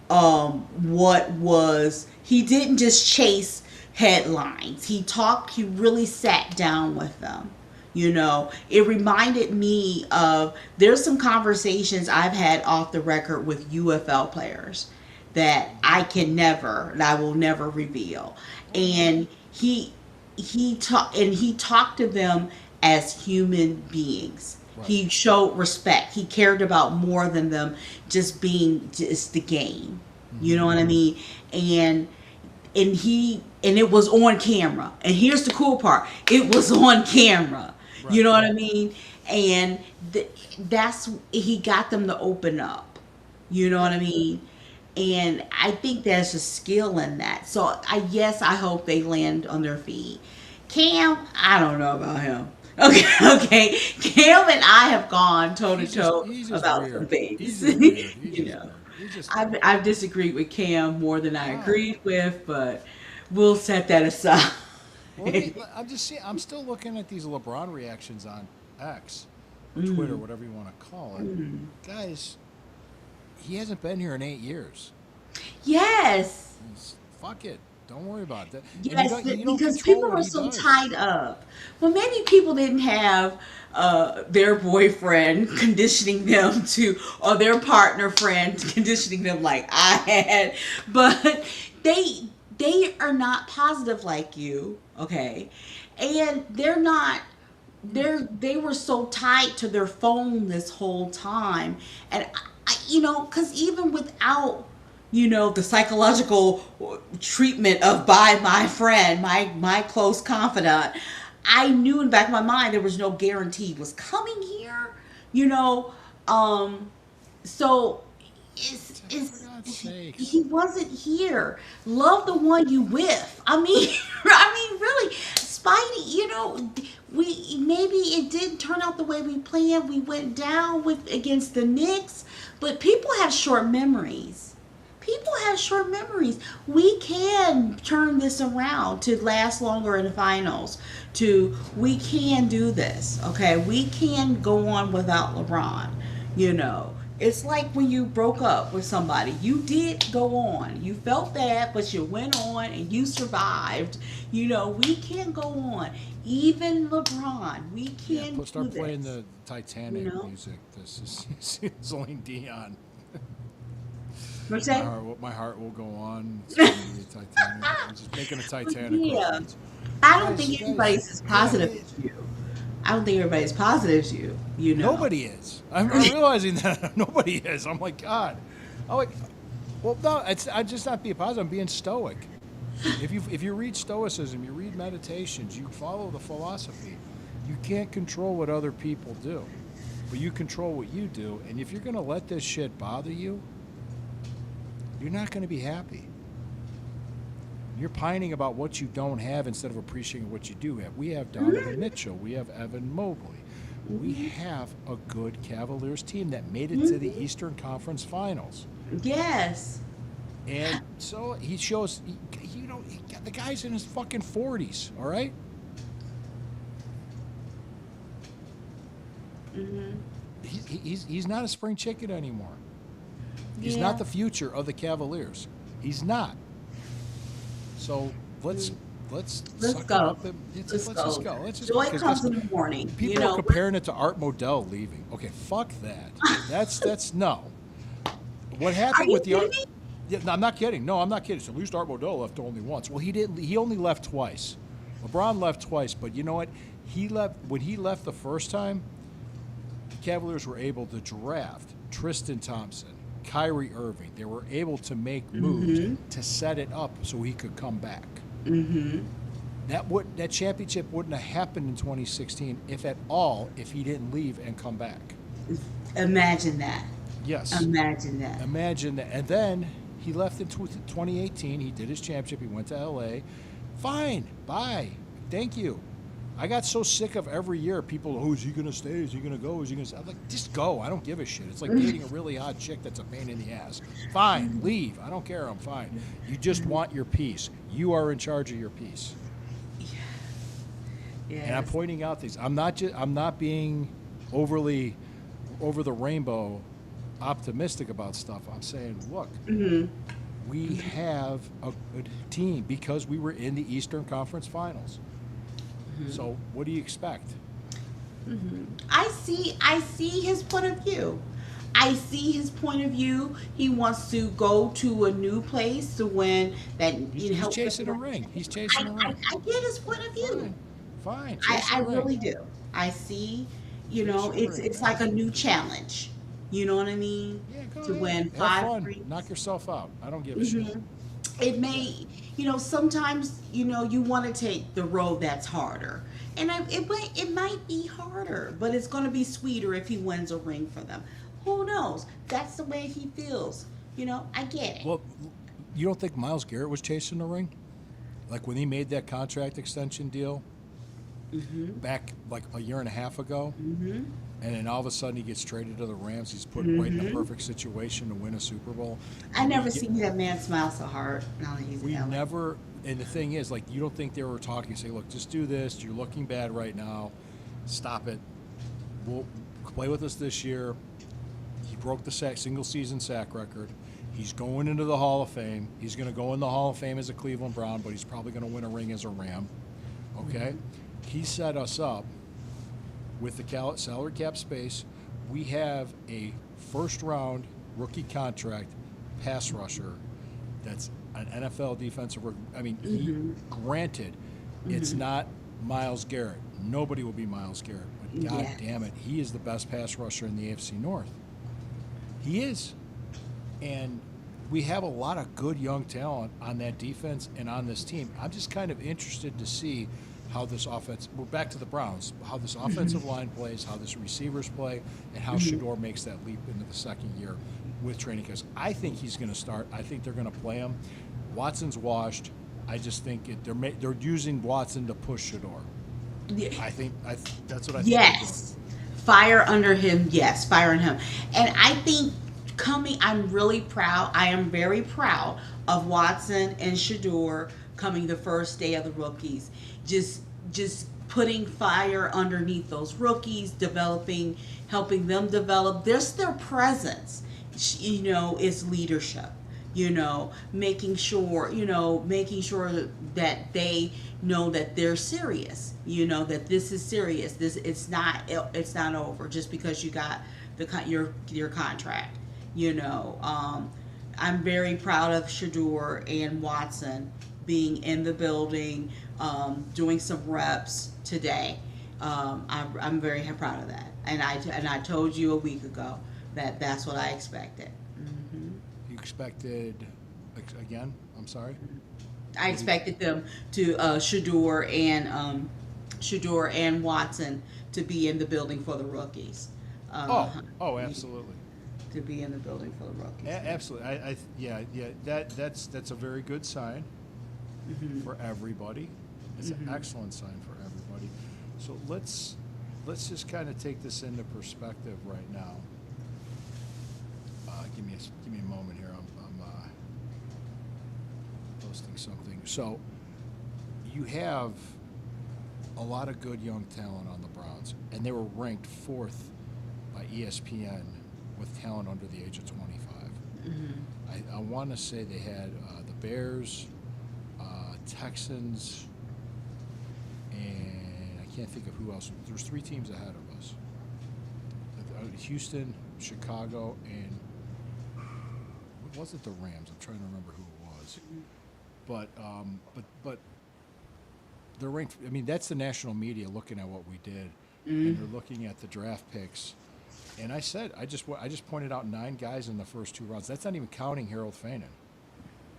what was. He didn't just chase headlines. He really sat down with them. It reminded me of there's some conversations I've had off the record with UFL players that I will never reveal. And he talked to them as human beings. right. He showed respect. He cared about more than them just being just the game. You know what I mean? And it was on camera. And here's the cool part. It was on camera. You Right. know what I mean? And that's he got them to open up. You know what I mean? And I think there's a skill in that. So I hope they land on their feet. Cam, I don't know about him. Okay, okay. Cam and I have gone toe to toe He's just about weird. some things. He's just weird. He's You just know, weird. He's just I've disagreed with Cam more than I Wow. agreed with, but we'll set that aside. Well, I'm just seeing. I'm still looking at these LeBron reactions on X, or Twitter, whatever you want to call it. Guys, he hasn't been here in 8 years. Yes. Fuck it. Don't worry about that. And Yes, you don't because control people what were he so does. tied up. Well, maybe people didn't have their boyfriend conditioning them to, or their partner friend conditioning them like I had. But they are not positive like you, okay? And they're not. They were so tied to their phone this whole time, and because even without the psychological treatment of by my friend, my close confidant, I knew in the back of my mind there was no guarantee was coming here, you know. So For God's sakes. he wasn't here. Love the one you with. I mean, I mean, really, Spidey. We maybe it didn't turn out the way we planned. We went down with against the Knicks, but people have short memories. People have short memories. We can turn this around to last longer in the finals. We can do this. Okay, we can go on without LeBron. It's like when you broke up with somebody. You did go on. You felt bad, but you went on and you survived. We can go on. Even LeBron, we Yeah, can start do playing this. the Titanic You know? music. This is Celine Dion. What's My that? my heart will go on. It's gonna be a Titanic. I'm just making a Titanic Yeah. reference. I don't Guys, think guys, everybody's as yeah, positive as you. I don't think everybody's positive as you. Nobody is. I'm realizing that nobody is. I'm like, God. I'm like, well, no, I'm just not being positive. I'm being stoic. If you read Stoicism, you read meditations, you follow the philosophy. You can't control what other people do, but you control what you do. And if you're going to let this shit bother you, you're not going to be happy. You're pining about what you don't have instead of appreciating what you do have. We have Donovan Mitchell. We have Evan Mobley. We have a good Cavaliers team that made it to the Eastern Conference Finals. Yes. And so he shows, the guy's in his fucking 40s, all right? He's not a spring chicken anymore. He's not Yeah. the future of the Cavaliers. He's not. So let's Let's suck it go. up and Let's let's just go. go. Let's just Joy because comes in the morning. people are comparing it to Art Modell leaving. Okay, fuck that. That's no. What Are happened you with the Art? kidding me? Yeah, no, I'm not kidding. No, I'm not kidding. So at least Art Modell left only once. Well, he didn't. He only left twice. LeBron left twice, but you know what? He left when he left the first time. The Cavaliers were able to draft Tristan Thompson, Kyrie Irving. They were able to make moves to set it up so he could come back. That championship wouldn't have happened in 2016, if at all, if he didn't leave and come back. Imagine that. Yes. Imagine that. Imagine that. And then he left in 2018. He did his championship. He went to LA. Fine, bye, thank you. I got so sick of every year people, oh, is he going to stay? Is he going to go? Is he going to stay? I'm like, just go. I don't give a shit. It's like dating a really hot chick that's a pain in the ass. Fine, leave. I don't care. I'm fine. You just want your peace. You are in charge of your peace. And I'm Yes. pointing out these. I'm not being overly over the rainbow optimistic about stuff. I'm saying, look, we have a good team because we were in the Eastern Conference Finals. So what do you expect? I see his point of view. I see his point of view. He wants to go to a new place to win that He's help chasing a them. ring. He's chasing a ring. I get his point of view. Fine. I, Chase I a ring. really do. I see, Chase your it's ring. it's like a new challenge. You know what I mean? Yeah, go To ahead. win Have five fun. rings. Knock yourself out. I don't give a shit. It may, sometimes, you want to take the road that's harder. And it might be harder, but it's going to be sweeter if he wins a ring for them. Who knows? That's the way he feels. I get it. Well, you don't think Miles Garrett was chasing the ring? Like when he made that contract extension deal back like a year and a half ago, and then all of a sudden he gets traded to the Rams. He's put right in the perfect situation to win a Super Bowl. I never seen that man smile so hard. Now that he's We in LA. never, and the thing is, like, you don't think they were talking, say, look, just do this. You're looking bad right now. Stop it. We'll play with us this year. He broke the single season sack record. He's going into the Hall of Fame. He's going to go in the Hall of Fame as a Cleveland Brown, but he's probably going to win a ring as a Ram. Okay? He set us up with the salary cap space. We have a first round rookie contract pass rusher that's an NFL defensive. I mean, granted, it's not Miles Garrett. Nobody will be Miles Garrett, but God Yes. damn it, he is the best pass rusher in the AFC North. He is, and we have a lot of good young talent on that defense and on this team. I'm just kind of interested to see how this offense. We're back to the Browns. How this offensive line plays, how this receivers play, and how Shador makes that leap into the second year with training. Because I think he's going to start. I think they're going to play him. Watson's washed. I just think they're using Watson to push Shador. Yeah. I think that's what I think. Yes. Fire under him. Yes, fire on him. And I think I'm really proud. I am very proud of Watson and Shador coming the first day of the rookies. Just putting fire underneath those rookies, helping them develop. Just their presence, is leadership. Making sure that they know that they're serious. That this is serious. It's not over just because you got your contract. I'm very proud of Shador and Watson being in the building, doing some reps today. I'm very proud of that, and I told you a week ago that that's what I expected. You expected again? I'm sorry. I expected them to Shador and Watson to be in the building for the rookies. Oh, absolutely. To be in the building for the rookies. Absolutely. That's a very good sign for everybody. It's an excellent sign for everybody. So let's just kind of take this into perspective right now. Give me a moment here. I'm posting something. So you have a lot of good young talent on the Browns, and they were ranked 4th by ESPN with talent under the age of 25. I want to say they had the Bears, Texans, and I can't think of who else. There's 3 teams ahead of us. Houston, Chicago, and it wasn't the Rams. I'm trying to remember who it was. But they're ranked. I mean, that's the national media looking at what we did, and they're looking at the draft picks. And I just pointed out 9 guys in the first 2 rounds. That's not even counting Harold Fanon.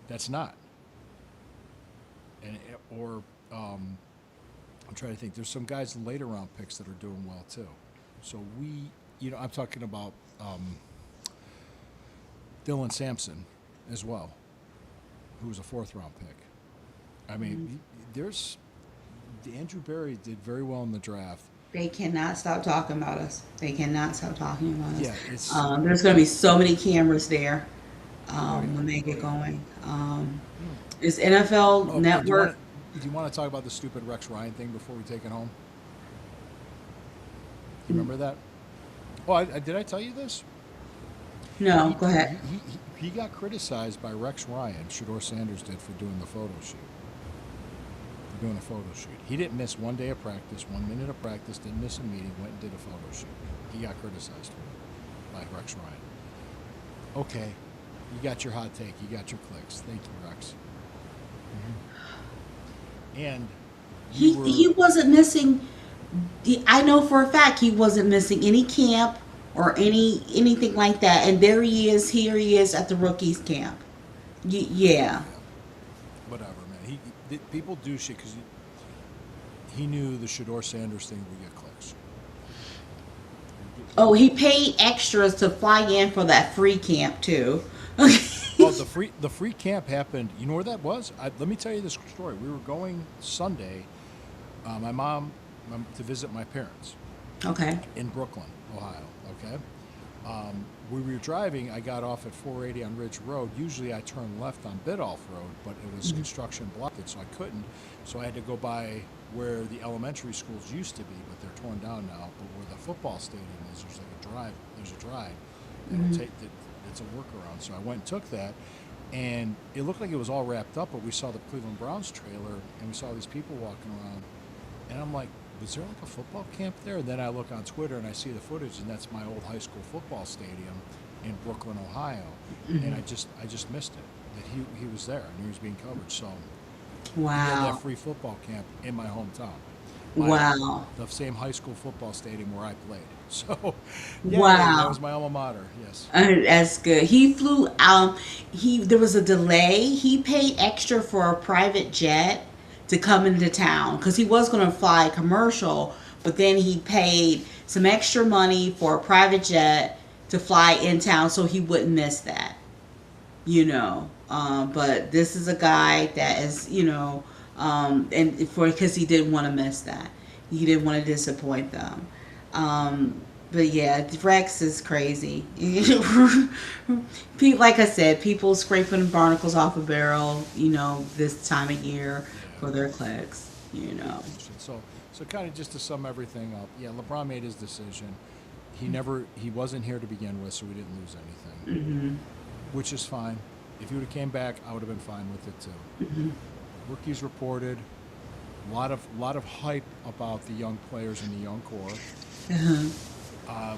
That's not. I'm trying to think. There's some guys in later round picks that are doing well too. So I'm talking about Dylan Sampson as well, who was a 4th round pick. I mean, there's Andrew Berry did very well in the draft. They cannot stop talking about us. They cannot stop talking about us. Yeah, it's There's going to be so many cameras there oh, yeah. when they get going. Hmm. It's NFL Oh, Network. do you want to talk about the stupid Rex Ryan thing before we take it home? You remember that? Oh, did I tell you this? No, He, go ahead. he got criticized by Rex Ryan, Shador Sanders did, for doing the photo shoot. For doing a photo shoot. He didn't miss one day of practice, 1 minute of practice, didn't miss a meeting, went and did a photo shoot. He got criticized by Rex Ryan. Okay, you got your hot take, you got your clicks. Thank you, Rex. And you He were, wasn't missing. I know for a fact he wasn't missing any camp or anything like that. And there he is. Here he is at the rookies camp. Yeah. yeah, whatever, man. People do shit because he knew the Shador Sanders thing would get clicks. Oh, he paid extras to fly in for that free camp too. Well, the free camp happened. You know where that was? Let me tell you this story. We were going Sunday, my mom, to visit my parents Okay. in Brooklyn, Ohio. Okay, we were driving. I got off at 480 on Ridge Road. Usually I turn left on Biddulph Road, but it was construction blocked it, so I couldn't. So I had to go by where the elementary schools used to be, but they're torn down now. But where the football stadium is, there's like a drive. There's a drive. It'll take it's a workaround. So I went and took that, and it looked like it was all wrapped up. But we saw the Cleveland Browns trailer, and we saw these people walking around, and I'm like, was there like a football camp there? And then I look on Twitter and I see the footage, and that's my old high school football stadium in Brooklyn, Ohio. And I just missed it that he was there and he was being covered. So he had that Wow. free football camp in my hometown, Wow. the same high school football stadium where I played. So yeah, that Wow. was my alma mater. Yes. That's good. He flew there was a delay. He paid extra for a private jet to come into town because he was going to fly commercial, but then he paid some extra money for a private jet to fly in town so he wouldn't miss that. But this is a guy that is, and for because he didn't want to miss that. He didn't want to disappoint them. But yeah, Rex is crazy. Like I said, people scraping barnacles off a barrel, this time of year for their clicks. So kind of just to sum everything up, yeah, LeBron made his decision. He wasn't here to begin with, so we didn't lose anything, which is fine. If he would have came back, I would have been fine with it too. Rookies reported, a lot of hype about the young players in the young core.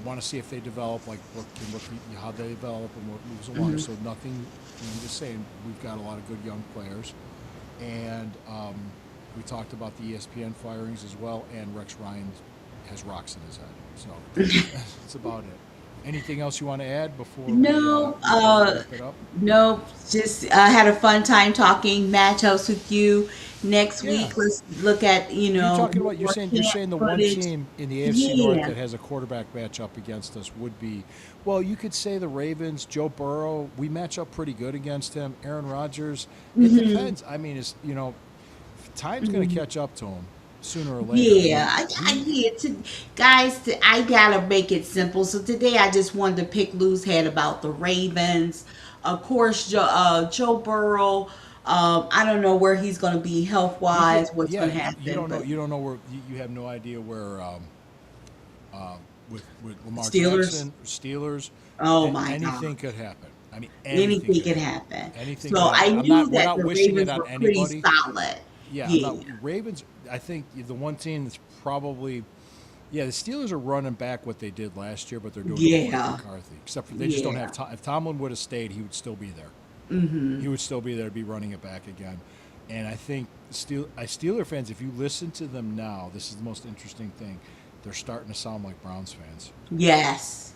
Want to see if they develop, like how they develop and what moves along. So nothing. I'm just saying we've got a lot of good young players, and we talked about the ESPN firings as well. And Rex Ryan has rocks in his head. So that's about it. Anything else you want to add before No, we wrap it up? no, just I had a fun time talking matchups with you. Next Yeah. week, let's look at You're talking about more you're saying the one footage. team in the AFC North Yeah. that has a quarterback matchup against us would be, well, you could say the Ravens. Joe Burrow, we match up pretty good against him. Aaron Rodgers, it depends. I mean, time's going to catch up to him sooner or later. Yeah, guys, I gotta make it simple. So today I just wanted to pick Lou's head about the Ravens. Of course, Joe Burrow. I don't know where he's going to be health wise. What's Yeah, going to happen? you don't know. But You don't know where. You have no idea where. With Lamar Steelers. Jackson, Steelers. Oh my anything God, could happen. I mean, anything could happen. Anything. So Could I happen. knew We're that not the wishing it Ravens on were pretty anybody. solid. Yeah, Yeah. Ravens. I think the one team that's probably, yeah, the Steelers are running back what they did last year, but they're doing it with Yeah. McCarthy. Except for they just don't Yeah. have. If Tomlin would have stayed, he would still be there. He would still be there to be running it back again. And I think Steeler fans, if you listen to them now, this is the most interesting thing. They're starting to sound like Browns fans. Yes.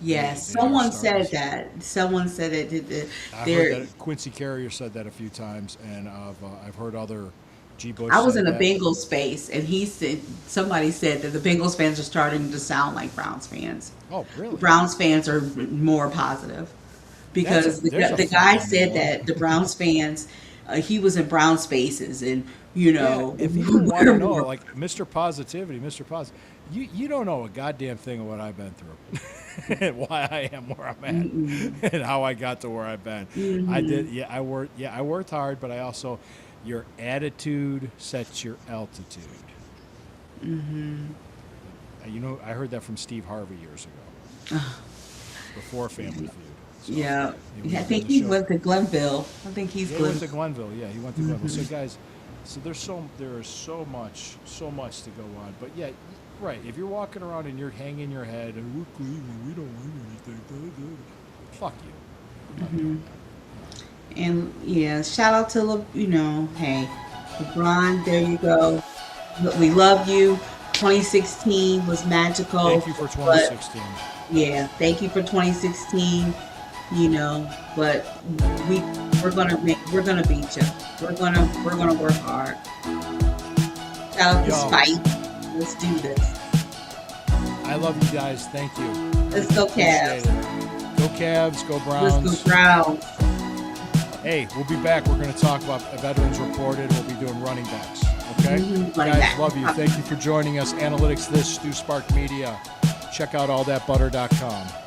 Yes. They are Someone starting said that. Someone said it. I've They're, heard that Quincy Carrier said that a few times, and I've heard other G. Bush. I was said in a that. Bengals space, and somebody said that the Bengals fans are starting to sound like Browns fans. Oh, really? Browns fans are more positive because There's a the guy fucking said one. that the Browns fans he was in brown spaces, and you know, If you want to know, like Mr. Positivity, Mr. Positive, you don't know a goddamn thing of what I've been through, and why I am where I'm at, and how I got to where I've been. I did, I worked hard, but I also, your attitude sets your altitude. You know, I heard that from Steve Harvey years ago, before Family Feud. So, yeah, he was I on think the he show. went to Glenville. I think he's He went to Glenville. Glenville. Yeah, he went to Glenville. So guys, so there is so much to go on. But yeah, right. If you're walking around and you're hanging your head and we're Cleveland, we don't win anything. Fuck you. I'm not doing that. And yeah, shout out to hey, LeBron. There you go. We love you. 2016 was magical. Thank you for but 2016. yeah, thank you for 2016. But we're gonna beat you. We're gonna work hard. Shout out to Yo. Spike. Let's do this. I love you guys. Thank you. Let's go Appreciate Cavs. it. Go Cavs. Go Browns. Let's go Browns. Hey, we'll be back. We're going to talk about Veterans Reported. We'll be doing running backs. Okay? Running Guys, back. love you. Thank you for joining us. Analytics This, Stu Spark Media. Check out allthatbutter.com.